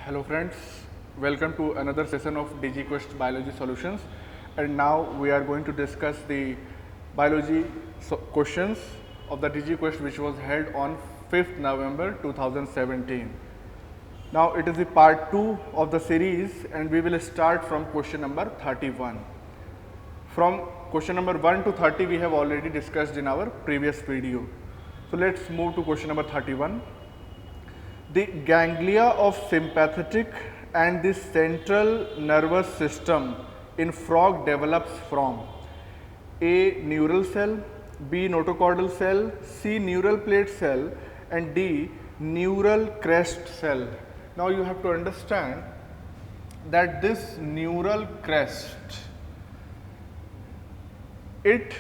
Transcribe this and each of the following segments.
Hello friends, welcome to another session of DigiQuest Biology Solutions, and now we are going to discuss the biology questions of the DigiQuest which was held on 5th November 2017. Now it is the part 2 of the series and we will start from question number 31. From question number 1 to 30 we have already discussed in our previous video. So let's move to question number 31. The ganglia of sympathetic and the central nervous system in frog develops from A. Neural cell, B. notochordal cell, C. neural plate cell, and D. neural crest cell. Now you have to understand that this neural crest, it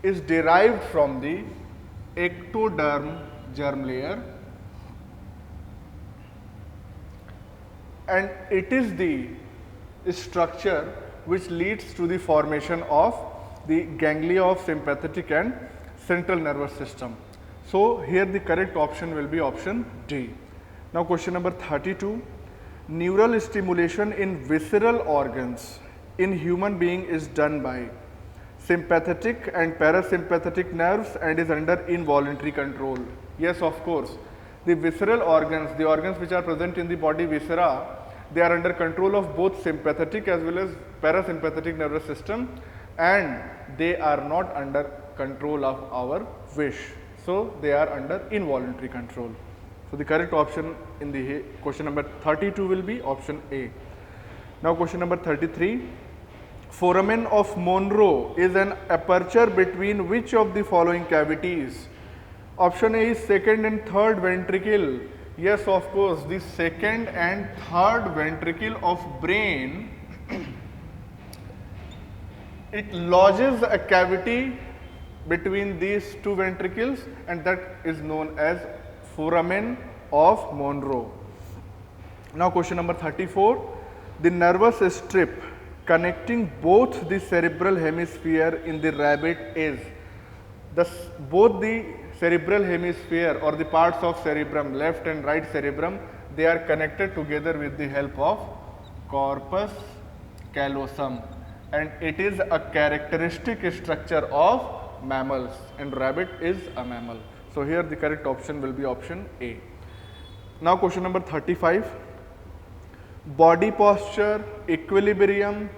is derived from the ectoderm germ layer, and it is the structure which leads to the formation of the ganglia of sympathetic and central nervous system. So here the correct option will be option D. Now question number 32. Neural stimulation in visceral organs in human being is done by sympathetic and parasympathetic nerves and is under involuntary control. Yes, of course. The visceral organs, the organs which are present in the body viscera, they are under control of both sympathetic as well as parasympathetic nervous system, and they are not under control of our wish. So they are under involuntary control. So the correct option in the question number 32 will be option A. Now question number 33. Foramen of Monro is an aperture between which of the following cavities? Option A is second and third ventricle. Yes, of course, the second and third ventricle of brain, it lodges a cavity between these two ventricles, and that is known as foramen of Monro. Now question number 34. The nervous strip connecting both the cerebral hemisphere in the rabbit is both the cerebral hemisphere or the parts of cerebrum, left and right cerebrum, they are connected together with the help of corpus callosum, and it is a characteristic structure of mammals, and rabbit is a mammal. So here the correct option will be option A. Now question number 35. Body posture, equilibrium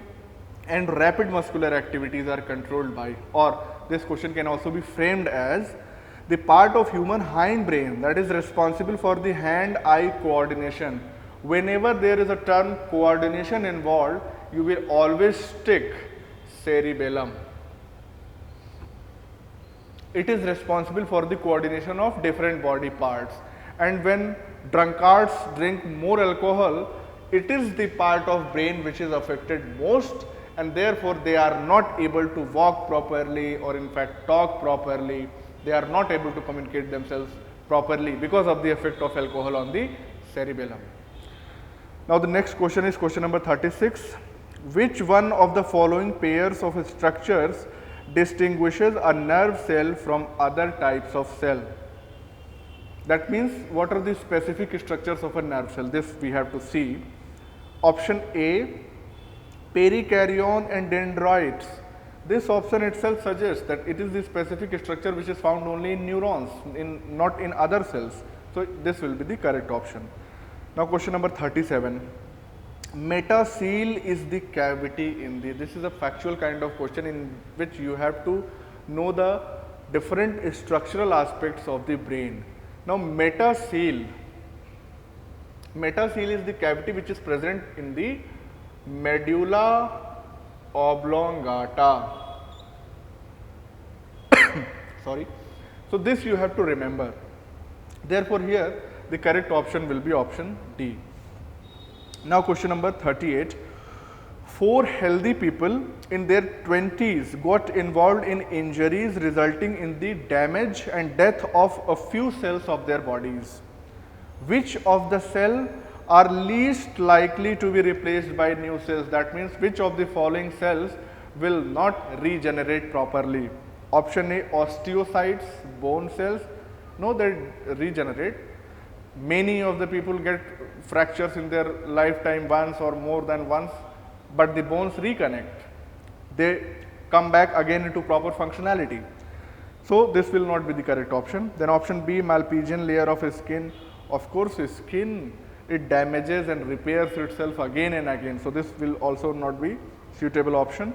and rapid muscular activities are controlled by, or this question can also be framed as the part of human hindbrain that is responsible for the hand-eye coordination. Whenever there is a term coordination involved, you will always stick cerebellum. It is responsible for the coordination of different body parts, and when drunkards drink more alcohol, it is the part of brain which is affected most, and therefore they are not able to walk properly or in fact talk properly. They are not able to communicate themselves properly because of the effect of alcohol on the cerebellum. Now the next question is question number 36. Which one of the following pairs of structures distinguishes a nerve cell from other types of cell? That means what are the specific structures of a nerve cell? This we have to see. Option A, perikaryon and dendrites. This option itself suggests that it is the specific structure which is found only in neurons, not in other cells. So this will be the correct option. Now question number 37. Metacele is the cavity in the, this is a factual kind of question in which you have to know the different structural aspects of the brain. Now metacele is the cavity which is present in the medulla oblongata. Sorry. So this you have to remember. Therefore here the correct option will be option D. Now question number 38. 4 healthy people in their 20s got involved in injuries resulting in the damage and death of a few cells of their bodies. Which of the cells are least likely to be replaced by new cells? That means which of the following cells will not regenerate properly? Option A, osteocytes, bone cells. No, they regenerate. Many of the people get fractures in their lifetime once or more than once, but the bones reconnect. They come back again into proper functionality. So this will not be the correct option. Then option B, Malpighian layer of skin. Of course, skin, it damages and repairs itself again and again. So this will also not be suitable option.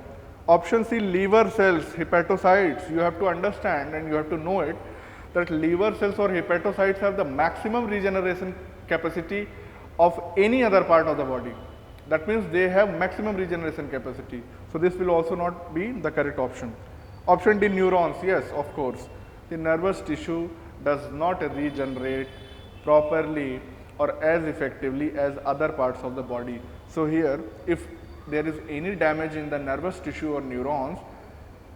Option C, liver cells, hepatocytes. You have to understand and you have to know it that liver cells or hepatocytes have the maximum regeneration capacity of any other part of the body. That means they have maximum regeneration capacity. So this will also not be the correct option. Option D, neurons. Yes, of course. The nervous tissue does not regenerate properly or as effectively as other parts of the body. So here, if there is any damage in the nervous tissue or neurons,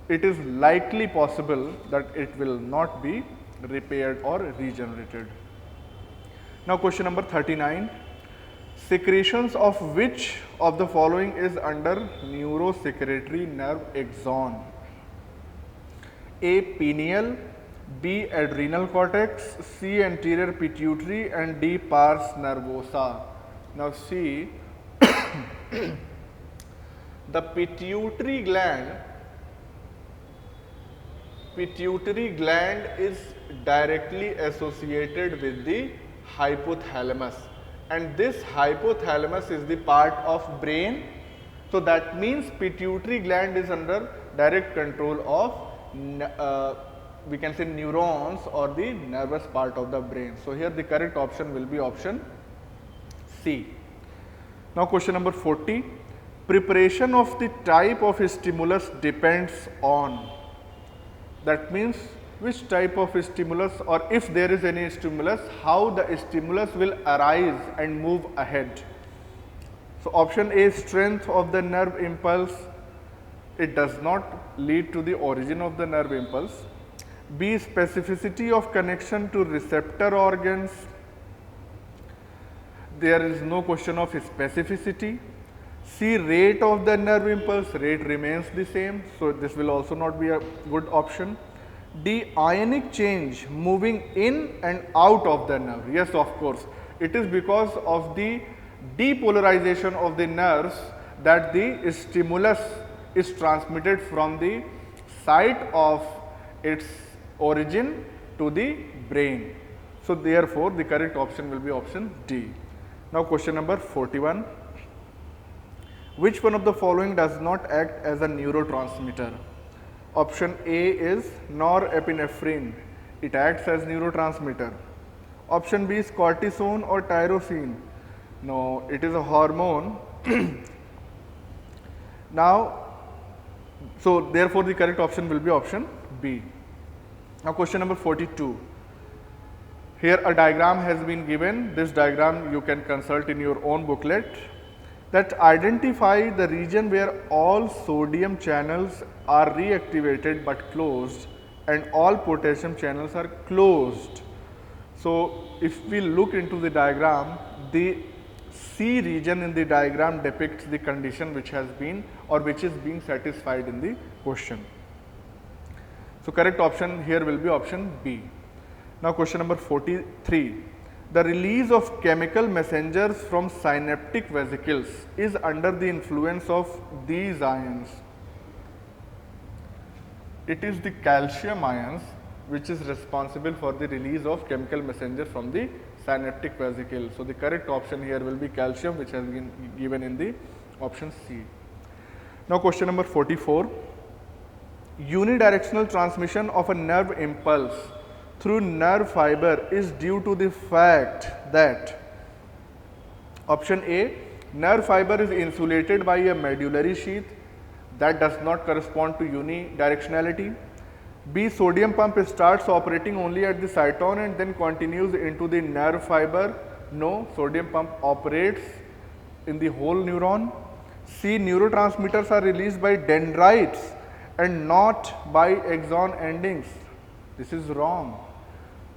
it is likely possible that it will not be repaired or regenerated. Now question number 39. Secretions of which of the following is under neurosecretory nerve axon? A, pineal, B, adrenal cortex, C, anterior pituitary, and D, pars nervosa. Now see, the pituitary gland is directly associated with the hypothalamus, and this hypothalamus is the part of brain. So that means pituitary gland is under direct control of we can say neurons or the nervous part of the brain. So here the correct option will be option C. Now question number 40. Preparation of the type of stimulus depends on. That means which type of stimulus, or if there is any stimulus, how the stimulus will arise and move ahead. So option A, strength of the nerve impulse. It does not lead to the origin of the nerve impulse. B, specificity of connection to receptor organs. There is no question of specificity. C, rate of the nerve impulse. Rate remains the same, so this will also not be a good option. D, ionic change moving in and out of the nerve. Yes, of course, it is because of the depolarization of the nerves that the stimulus is transmitted from the site of its origin to the brain. So therefore, the correct option will be option D. Now question number 41. Which one of the following does not act as a neurotransmitter? Option A is norepinephrine. It acts as neurotransmitter. Option B is cortisone or tyrosine. No, it is a hormone. Now, so therefore the correct option will be option B. Now question number 42. Here a diagram has been given. This diagram you can consult in your own booklet, that identify the region where all sodium channels are reactivated but closed and all potassium channels are closed. So if we look into the diagram, the C region in the diagram depicts the condition which has been or which is being satisfied in the question. So correct option here will be option B. Now question number 43. The release of chemical messengers from synaptic vesicles is under the influence of these ions. It is the calcium ions which is responsible for the release of chemical messenger from the synaptic vesicle. So the correct option here will be calcium, which has been given in the option C. Now question number 44. Unidirectional transmission of a nerve impulse through nerve fiber is due to the fact that option A, nerve fiber is insulated by a medullary sheath that does not correspond to unidirectionality. B, sodium pump starts operating only at the cyton and then continues into the nerve fiber. No, sodium pump operates in the whole neuron. C, neurotransmitters are released by dendrites and not by axon endings. This is wrong.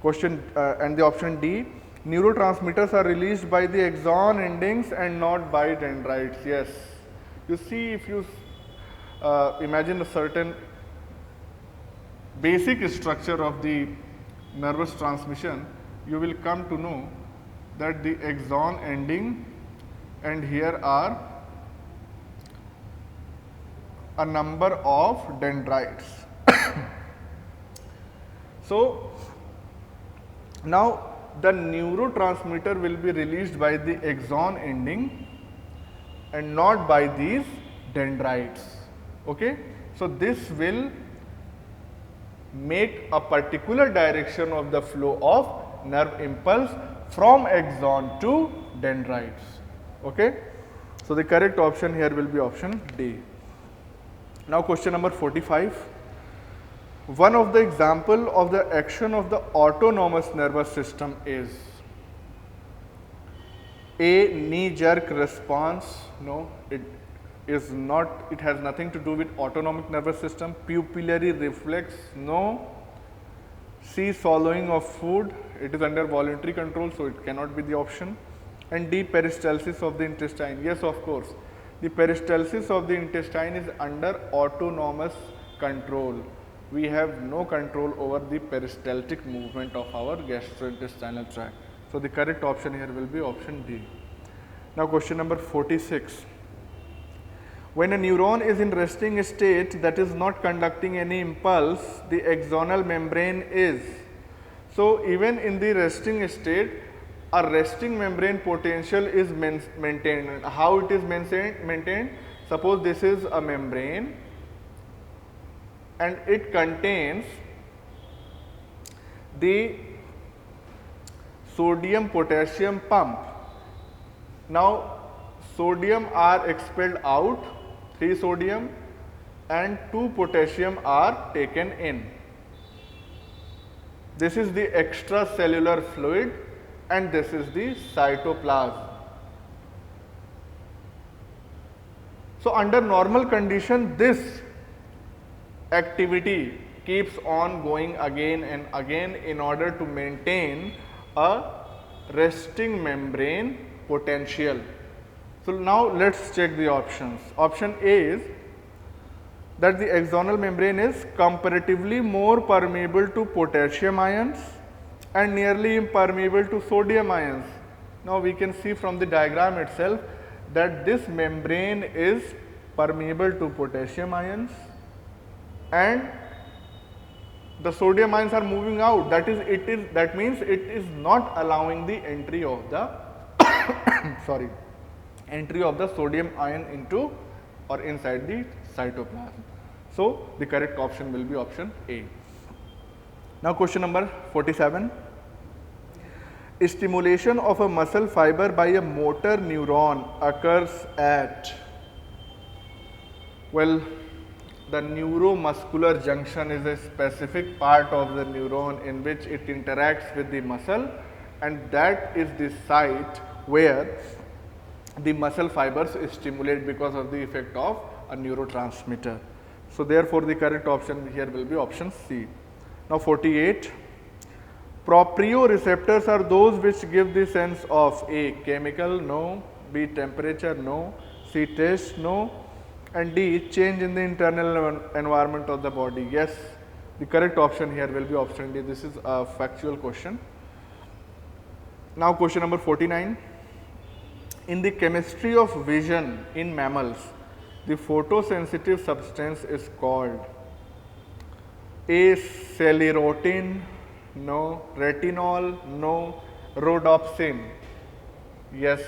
Question and the option D, neurotransmitters are released by the axon endings and not by dendrites. Yes, you see, if you imagine a certain basic structure of the nervous transmission, you will come to know that the axon ending, and here are a number of dendrites. So now the neurotransmitter will be released by the axon ending and not by these dendrites. Okay, so this will make a particular direction of the flow of nerve impulse from axon to dendrites. Okay, so the correct option here will be option D. Now question number 45. One of the example of the action of the autonomous nervous system is a knee jerk response. No, it is not, it has nothing to do with autonomic nervous system. Pupillary reflex, no. C, swallowing of food, it is under voluntary control, so it cannot be the option. And D, peristalsis of the intestine. Yes, of course, the peristalsis of the intestine is under autonomous control. We have no control over the peristaltic movement of our gastrointestinal tract. So the correct option here will be option D. Now question number 46. When a neuron is in resting state, that is not conducting any impulse, the axonal membrane is. So even in the resting state, a resting membrane potential is maintained. How it is maintained? Suppose this is a membrane and it contains the sodium potassium pump. Now sodium are expelled out, 3 sodium and 2 potassium are taken in. This is the extracellular fluid and this is the cytoplasm. So under normal condition, this activity keeps on going again and again in order to maintain a resting membrane potential. So now let's check the options. Option A is that the axonal membrane is comparatively more permeable to potassium ions and nearly impermeable to sodium ions. Now we can see from the diagram itself that this membrane is permeable to potassium ions and the sodium ions are moving out. That means it is not allowing the entry of the entry of the sodium ion into or inside the cytoplasm. So the correct option will be option A. Now question number 47. Stimulation of a muscle fiber by a motor neuron occurs at, well, the neuromuscular junction is a specific part of the neuron in which it interacts with the muscle, and that is the site where the muscle fibers stimulate because of the effect of a neurotransmitter. So therefore the correct option here will be option C. Now 48. Proprioceptors are those which give the sense of A, chemical, no, B, temperature, no, C, taste, no, and D, change in the internal environment of the body. Yes, the correct option here will be option D. This is a factual question. Now question number 49. In the chemistry of vision in mammals, the photosensitive substance is called A, sclerotin, no, retinol, no, rhodopsin. Yes,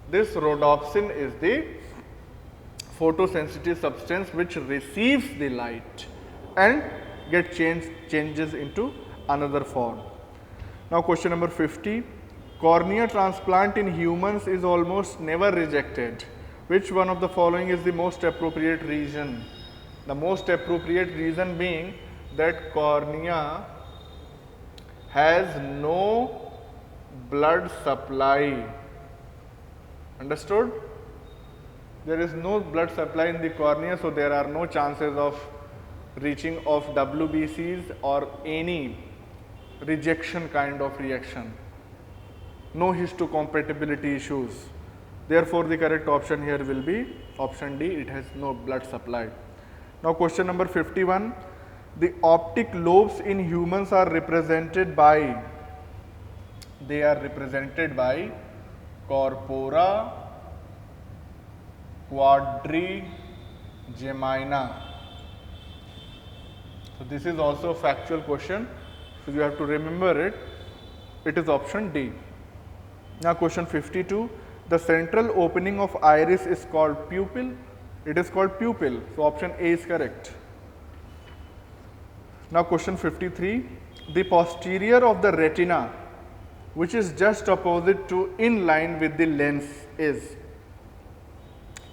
this rhodopsin is the photosensitive substance which receives the light and changes into another form. Now question number 50. Cornea transplant in humans is almost never rejected. Which one of the following is the most appropriate reason? The most appropriate reason being that cornea has no blood supply. Understood? There is no blood supply in the cornea, so there are no chances of reaching of WBCs or any rejection kind of reaction. No histocompatibility issues. Therefore, the correct option here will be option D. It has no blood supply. Now, question number 51. The optic lobes in humans are represented by They are represented by corpora quadrigemina. So this is also a factual question, so you have to remember it. It is option D. Now question 52, the central opening of iris is called pupil. It is called pupil, so option A is correct. Now question 53, the posterior of the retina, which is just opposite to in line with the lens, is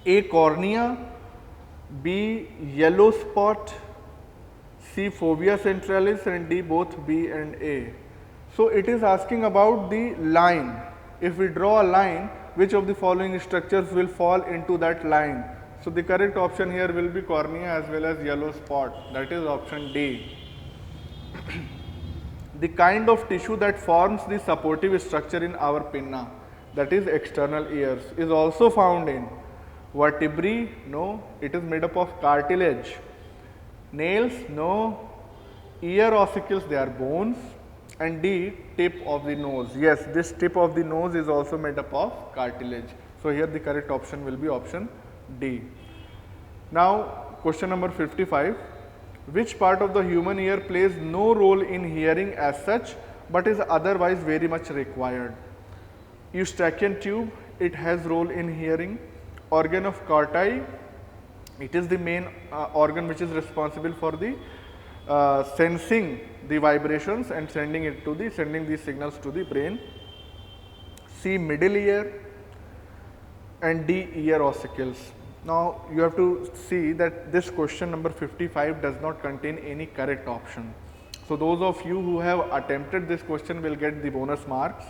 A. cornea, B. yellow spot, C. fovea centralis, and D. both B and A. So it is asking about the line. If we draw a line, which of the following structures will fall into that line? So the correct option here will be cornea as well as yellow spot, that is option D. The kind of tissue that forms the supportive structure in our pinna, that is external ears, is also found in vertebrae, no, it is made up of cartilage. Nails, no. Ear ossicles, they are bones. And D, tip of the nose. Yes, this tip of the nose is also made up of cartilage. So here the correct option will be option D. Now question number 55. Which part of the human ear plays no role in hearing as such, but is otherwise very much required? Eustachian tube, it has role in hearing. Organ of Corti, it is the main organ which is responsible for the sensing the vibrations and sending these signals to the brain. C, middle ear, and D, ear ossicles. Now you have to see that this question number 55 does not contain any correct option. So those of you who have attempted this question will get the bonus marks.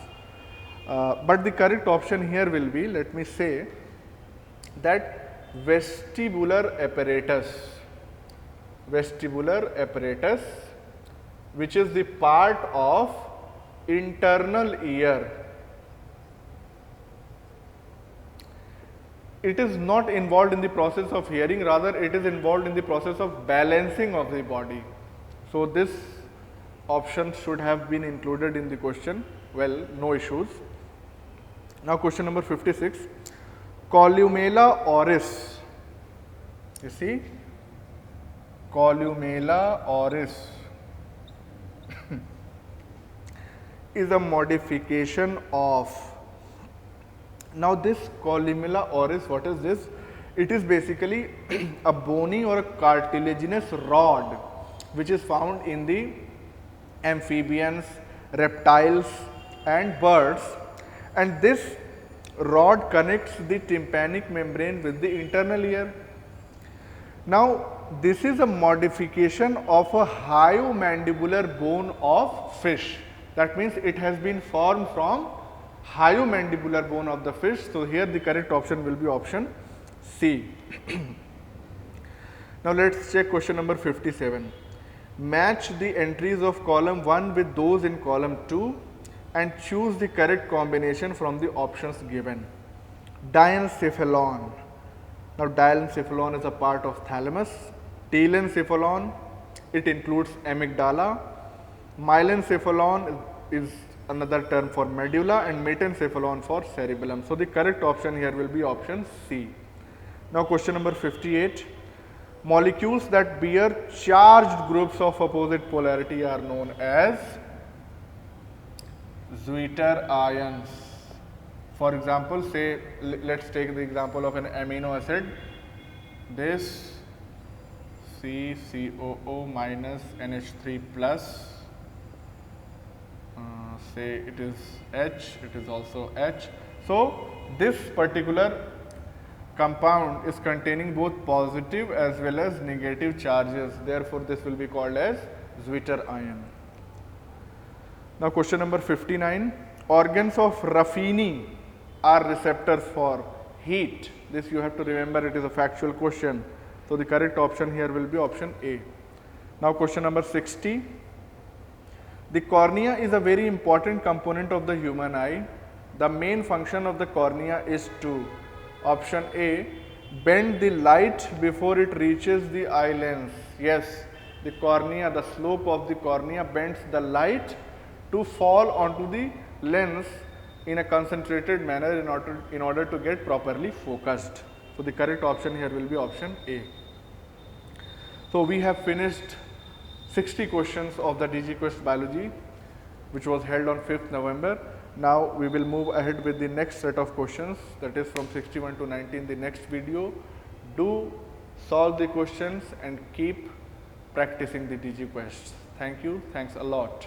But the correct option here will be, let me say, that vestibular apparatus, which is the part of internal ear. It is not involved in the process of hearing, rather it is involved in the process of balancing of the body. So this option should have been included in the question. Well, no issues. Now question number 56, columella oris, you see, columella oris is a modification of. Now this columella oris, what is this? It is basically a bony or a cartilaginous rod which is found in the amphibians, reptiles and birds, and this rod connects the tympanic membrane with the internal ear. Now this is a modification of a hyomandibular bone of fish. That means it has been formed from hyomandibular bone of the fish. So here the correct option will be option C. Now let's check question number 57. Match the entries of column 1 with those in column 2 and choose the correct combination from the options given. Diencephalon. Now diencephalon is a part of thalamus. Telencephalon, it includes amygdala. Myelencephalon is another term for medulla, and metencephalon for cerebellum. So the correct option here will be option C. Now question number 58. Molecules that bear charged groups of opposite polarity are known as Zwitter ions. For example, say let's take the example of an amino acid. This CCOO minus NH3 plus, say it is H, it is also H. So this particular compound is containing both positive as well as negative charges, therefore this will be called as Zwitter ion. Now question number 59. Organs of Ruffini are receptors for heat. This you have to remember, it is a factual question. So the correct option here will be option A. Now question number 60. The cornea is a very important component of the human eye. The main function of the cornea is to, option A, bend the light before it reaches the eye lens. Yes, the cornea, the slope of the cornea bends the light to fall onto the lens in a concentrated manner in order to get properly focused. So the correct option here will be option A. So we have finished 60 questions of the DigiQuest Biology, which was held on 5th November. Now we will move ahead with the next set of questions, that is from 61 to 19, the next video. Do solve the questions and keep practicing the DigiQuest. Thank you. Thanks a lot.